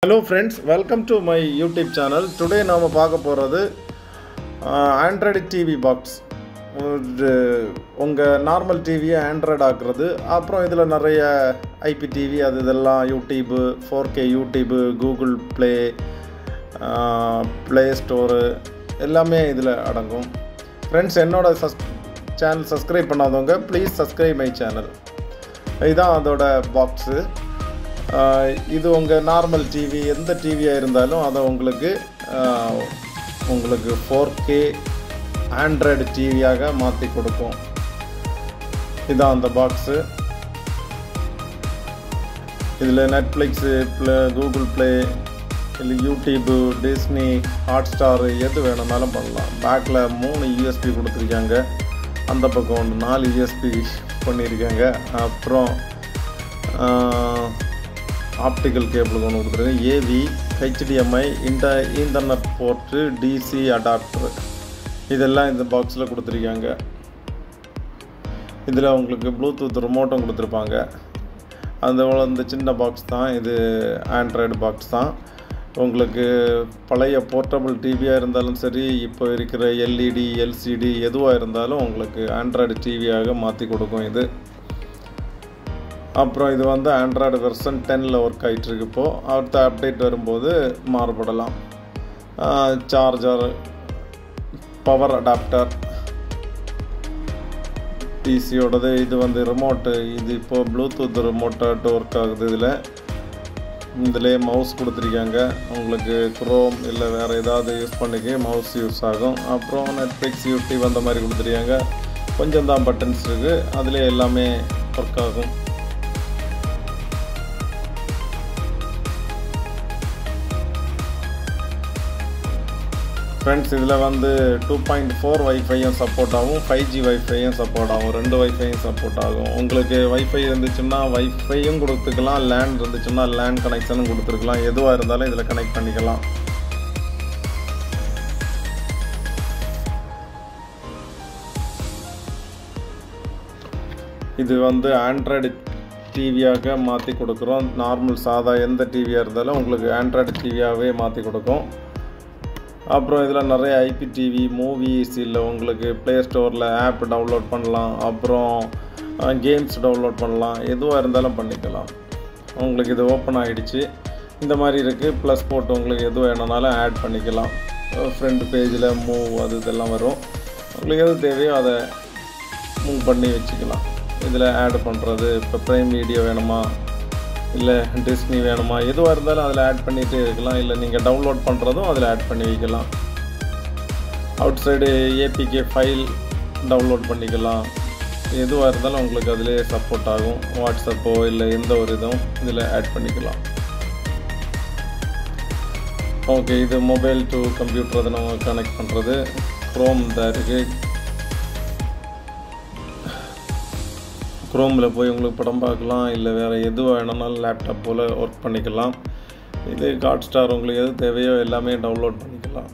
Hello friends, welcome to my YouTube channel. Today நாம பார்க்க போறது Android TV box. உங்க நார்மல் டிவியை ஆண்ட்ராய்டு ஆக்குறது. அப்புறம் இதுல நிறைய IPTV அது இதெல்லாம் YouTube 4K YouTube Google Play Play Store எல்லாமே இதுல அடங்கும். Friends என்னோட சேனல் சப்ஸ்கிரைப் பண்ணாதவங்க ப்ளீஸ் சப்ஸ்கிரைப் மை சேனல். இதுதான் அதோட பாக்ஸ். இது உங்கள் நார்மல் டிவி எந்த டிவியாக இருந்தாலும் அதை உங்களுக்கு 4K ஆண்ட்ராய்டு டிவியாக மாற்றி கொடுக்கும். இதுதான் அந்த பாக்ஸு. இதில் நெட்ஃப்ளிக்ஸு கூகுள் ப்ளே இல்லை யூடியூப்பு டிஸ்னி ஹாட்ஸ்டார் எது வேணும்னாலும் பண்ணலாம். பேக்கில் 3 USB கொடுத்துருக்காங்க, அந்த பக்கம் 4 USB பண்ணியிருக்காங்க. அப்புறம் ஆப்டிக்கல் கேபிள் ஒன்று கொடுத்துருக்காங்க. AV HDMI internet port DC adapter இதெல்லாம் இந்த பாக்ஸில் கொடுத்துருக்காங்க. இதில் உங்களுக்கு ப்ளூடூத் ரிமோட்டும் கொடுத்துருப்பாங்க. அந்த சின்ன பாக்ஸ் தான் இது, ஆண்ட்ராய்டு பாக்ஸ் தான். உங்களுக்கு பழைய போர்ட்டபிள் டிவியாக இருந்தாலும் சரி, இப்போ இருக்கிற LED LCD எதுவாக இருந்தாலும் உங்களுக்கு ஆண்ட்ராய்டு டிவியாக மாற்றி கொடுக்கும் இது. அப்புறம் இது ஆண்ட்ராய்டு வெர்ஷன் 10ல் ஒர்க் ஆகிட்டுருக்கு. இப்போது அடுத்த அப்டேட் வரும்போது மாறுபடலாம். சார்ஜர், பவர் அடாப்டர் டிசியோடது. இது ரிமோட்டு, இது இப்போது ப்ளூடூத் ரிமோட்டாட்டு ஒர்க் ஆகுது. இதிலே மவுஸ் கொடுத்துருக்காங்க. உங்களுக்கு குரோம் இல்லை வேறு ஏதாவது யூஸ் பண்ணிக்க மவுஸ் யூஸ் ஆகும். அப்புறம் நெட்ஃப்ளிக்ஸ் யூடியூப் அந்த மாதிரி கொடுத்துருக்காங்க. கொஞ்சம் தான் பட்டன்ஸ் இருக்குது, அதிலே எல்லாமே ஒர்க் ஆகும். ஃப்ரெண்ட்ஸ் இதில் 2.4 வைஃபையும் சப்போர்ட் ஆகும், 5G வைஃபையும் சப்போர்ட் ஆகும், 2 வைஃபையும் சப்போர்ட் ஆகும். உங்களுக்கு வைஃபை இருந்துச்சுன்னா வைஃபையும் கொடுத்துக்கலாம், லேன் இருந்துச்சுன்னா லேன் கனெக்ஷனும் கொடுத்துருக்கலாம். எதுவாக இருந்தாலும் இதில் கனெக்ட் பண்ணிக்கலாம். இது ஆண்ட்ராய்டு டிவியாக மாற்றி கொடுக்குறோம். நார்மல் சாதா எந்த டிவியாக இருந்தாலும் உங்களுக்கு ஆண்ட்ராய்டு டிவியாகவே மாற்றி கொடுக்கும். அப்புறம் இதில் நிறைய IPTV மூவிஸ் இல்லை உங்களுக்கு ப்ளே ஸ்டோரில் ஆப் டவுன்லோட் பண்ணலாம். அப்புறம் கேம்ஸ் டவுன்லோட் பண்ணலாம். எதுவாக இருந்தாலும் பண்ணிக்கலாம். உங்களுக்கு இது ஓப்பன் ஆகிடுச்சு. இந்த மாதிரி இருக்குது. ப்ளஸ் போட்டு உங்களுக்கு எது வேணுனாலும் ஆட் பண்ணிக்கலாம். ஃப்ரண்ட் பேஜில் மூவ் அது இதெல்லாம் வரும். உங்களுக்கு எது தேவையோ அதை மூவ் பண்ணி வச்சுக்கலாம். இதில் ஆட் பண்ணுறது, இப்போ ப்ரைம் வீடியோ வேணுமா இல்லை டிஸ்னி வேணுமா எதுவாக இருந்தாலும் அதில் ஆட் பண்ணிகிட்டே இருக்கலாம். இல்லை நீங்கள் டவுன்லோட் பண்ணுறதும் அதில் ஆட் பண்ணி வைக்கலாம். Out side APK file download பண்ணிக்கலாம். எதுவாக இருந்தாலும் உங்களுக்கு அதிலே சப்போர்ட் ஆகும். வாட்ஸ்அப்போ இல்லை எந்த ஒரு இதுவும் இதில் ஆட் பண்ணிக்கலாம். ஓகே, இது மொபைல் டு கம்ப்யூட்டர் அதை நம்ம கனெக்ட் பண்ணுறது. க்ரோம் தான் இருக்குது. க்ரோமில் போய் உங்களுக்கு படம் பார்க்கலாம், இல்லை வேறு எதுவாக வேணும்னாலும் லேப்டாப் போல் ஒர்க் பண்ணிக்கலாம். இது ஹாட்ஸ்டார் உங்களுக்கு எது தேவையோ எல்லாமே டவுன்லோட் பண்ணிக்கலாம்.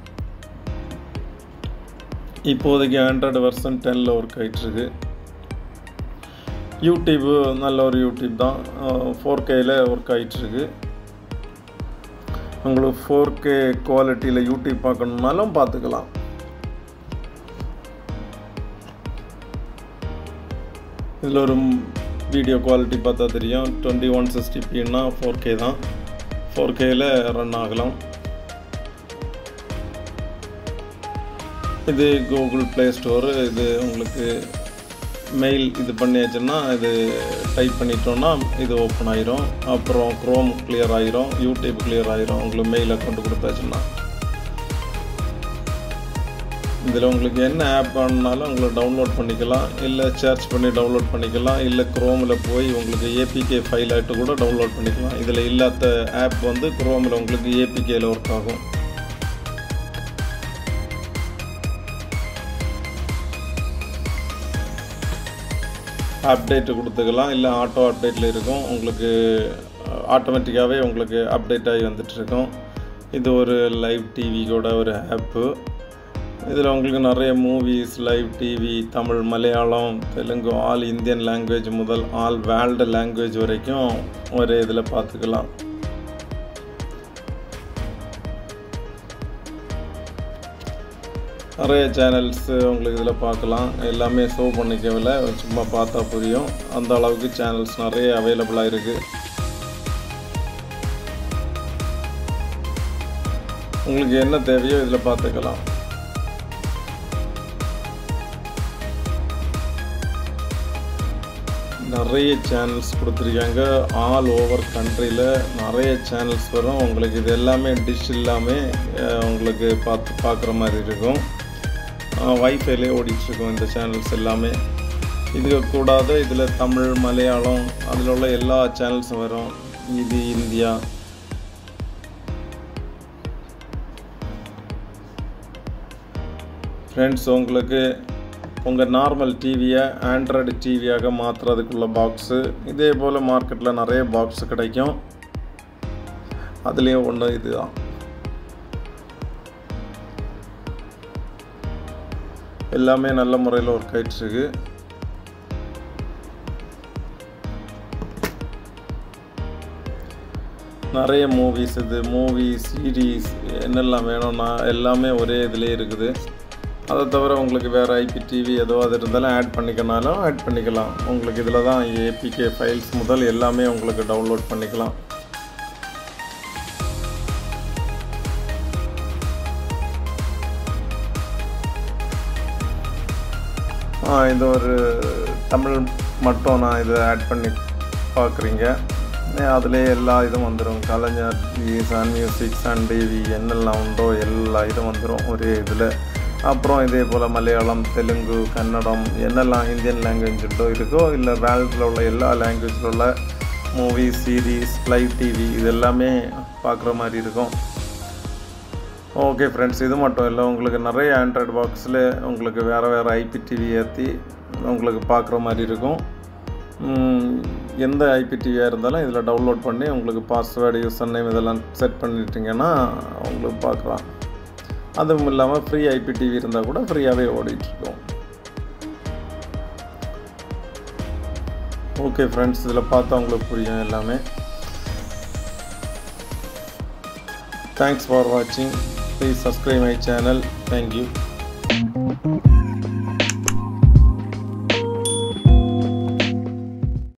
இப்போதைக்கு ஆண்ட்ராய்டு வெர்ஷன் 10ல் ஒர்க் ஆகிட்டுருக்கு. யூடியூப்பு நல்ல ஒரு யூடியூப் தான், 4Kயில் ஒர்க் ஆகிட்டுருக்கு. உங்களுக்கு 4K குவாலிட்டியில் யூடியூப் பார்க்கணுன்னாலும் பார்த்துக்கலாம். இதில் ஒரு வீடியோ குவாலிட்டி பார்த்தா தெரியும். 2160pன்னா 4K தான், 4Kயில் ரன் ஆகலாம். இது கூகுள் ப்ளே ஸ்டோரு. இது உங்களுக்கு மெயில் இது பண்ணியாச்சுன்னா இது டைப் பண்ணிட்டோன்னா இது ஓப்பன் ஆகிரும். அப்புறம் க்ரோம் கிளியர் ஆகிரும், யூடியூப் கிளியர் ஆகிரும் உங்களுக்கு மெயில் அக்கௌண்ட் கொடுத்தாச்சுன்னா. இதில் உங்களுக்கு என்ன ஆப் வேணுனாலும் உங்களுக்கு டவுன்லோட் பண்ணிக்கலாம், இல்லை சர்ச் பண்ணி டவுன்லோட் பண்ணிக்கலாம், இல்லை க்ரோமில் போய் உங்களுக்கு APK ஃபைல் ஆகிட்டு கூட டவுன்லோட் பண்ணிக்கலாம். இதில் இல்லாத ஆப் க்ரோமில் உங்களுக்கு APKயில் ஒர்க் ஆகும். அப்டேட்டு கொடுத்துக்கலாம், இல்லை ஆட்டோ அப்டேட்டில் இருக்கும். உங்களுக்கு ஆட்டோமேட்டிக்காகவே உங்களுக்கு அப்டேட் ஆகி வந்துட்டுருக்கும். இது ஒரு லைவ் டிவி கூட ஒரு ஆப்பு. இதில் உங்களுக்கு நிறைய movies, live TV, Tamil, Malayalam, Telugu, all Indian language முதல் ஆல் வேர்ல்டு லாங்குவேஜ் வரைக்கும் ஒரே இதில் பார்த்துக்கலாம். நிறைய சேனல்ஸு உங்களுக்கு இதில் பார்க்கலாம். எல்லாமே ஷோ பண்ணிக்கவில்லை, சும்மா பார்த்தா புரியும். அந்த அளவுக்கு சேனல்ஸ் நிறைய அவைலபிளாக இருக்குது. உங்களுக்கு என்ன தேவையோ இதில் பார்த்துக்கலாம். நிறைய சேனல்ஸ் கொடுத்துருக்காங்க. ஆல் ஓவர் கண்ட்ரியில் நிறைய சேனல்ஸ் வரும். உங்களுக்கு இது எல்லாமே டிஷ் இல்லாமல் உங்களுக்கு பார்க்குற மாதிரி இருக்கும். வைஃபைலே ஓடிட்டுருக்கும் இந்த சேனல்ஸ் எல்லாமே. இது கூடாது இதில் தமிழ், மலையாளம் அதில் உள்ள எல்லா சேனல்ஸும் வரும். இது இந்தியா. ஃப்ரெண்ட்ஸ், உங்களுக்கு உங்கள் நார்மல் டிவியை ஆண்ட்ராய்டு டிவியாக மாற்றுறதுக்குள்ள பாக்ஸு இதே போல் மார்க்கெட்டில் நிறைய பாக்ஸு கிடைக்கும். அதுலேயும் ஒன்று இது தான். எல்லாமே நல்ல முறையில் ஒர்க் ஆகிட்டுருக்கு. நிறைய மூவிஸ், சீரீஸ் என்னெல்லாம் வேணும்னா எல்லாமே ஒரே இதிலே இருக்குது. அதை தவிர உங்களுக்கு வேறு IPTV எதுவாக இருந்தாலும் ஆட் பண்ணிக்கனாலும் ஆட் பண்ணிக்கலாம். உங்களுக்கு இதில் தான் APK ஃபைல்ஸ் முதல் எல்லாமே உங்களுக்கு டவுன்லோட் பண்ணிக்கலாம். இது ஒரு தமிழ் மட்டும் நான் இதை ஆட் பண்ணி பார்க்குறீங்க. அதிலே எல்லா இதுவும் வந்துடும். கலைஞர், சன் மியூசிக், சன் டிவி என்னெல்லாம் உண்டோ எல்லா இதுவும் வந்துடும் ஒரே இதில். அப்புறம் இதே போல் மலையாளம், தெலுங்கு, கன்னடம் என்னெல்லாம் இந்தியன் லாங்குவேஜ் இருக்கோ இல்லை வேர்ல்டில் உள்ள எல்லா லாங்குவேஜில் உள்ள மூவி, சீரீஸ், லைவ் டிவி இது எல்லாமே பார்க்குற மாதிரி இருக்கும். ஓகே ஃப்ரெண்ட்ஸ், இது மட்டும் இல்லை, உங்களுக்கு நிறைய ஆண்ட்ராய்டு பாக்ஸில் உங்களுக்கு வேறு IPTV ஏற்றி உங்களுக்கு பார்க்குற மாதிரி இருக்கும். எந்த IPTVயாக இருந்தாலும் இதில் டவுன்லோட் பண்ணி உங்களுக்கு பாஸ்வேர்டு, யூசர் நேம் இதெல்லாம் செட் பண்ணிட்டீங்கன்னா உங்களுக்கு பார்க்கலாம். அதுவும் இல்லாமல் ஃப்ரீ IPTV இருந்தால் கூட ஃப்ரீயாகவே ஓடிட்டுருக்கோம். ஓகே ஃப்ரெண்ட்ஸ், இதில் பார்த்தா உங்களுக்கு புரியும் எல்லாமே. தேங்க்ஸ் ஃபார் வாட்சிங். Please subscribe my channel. Thank you.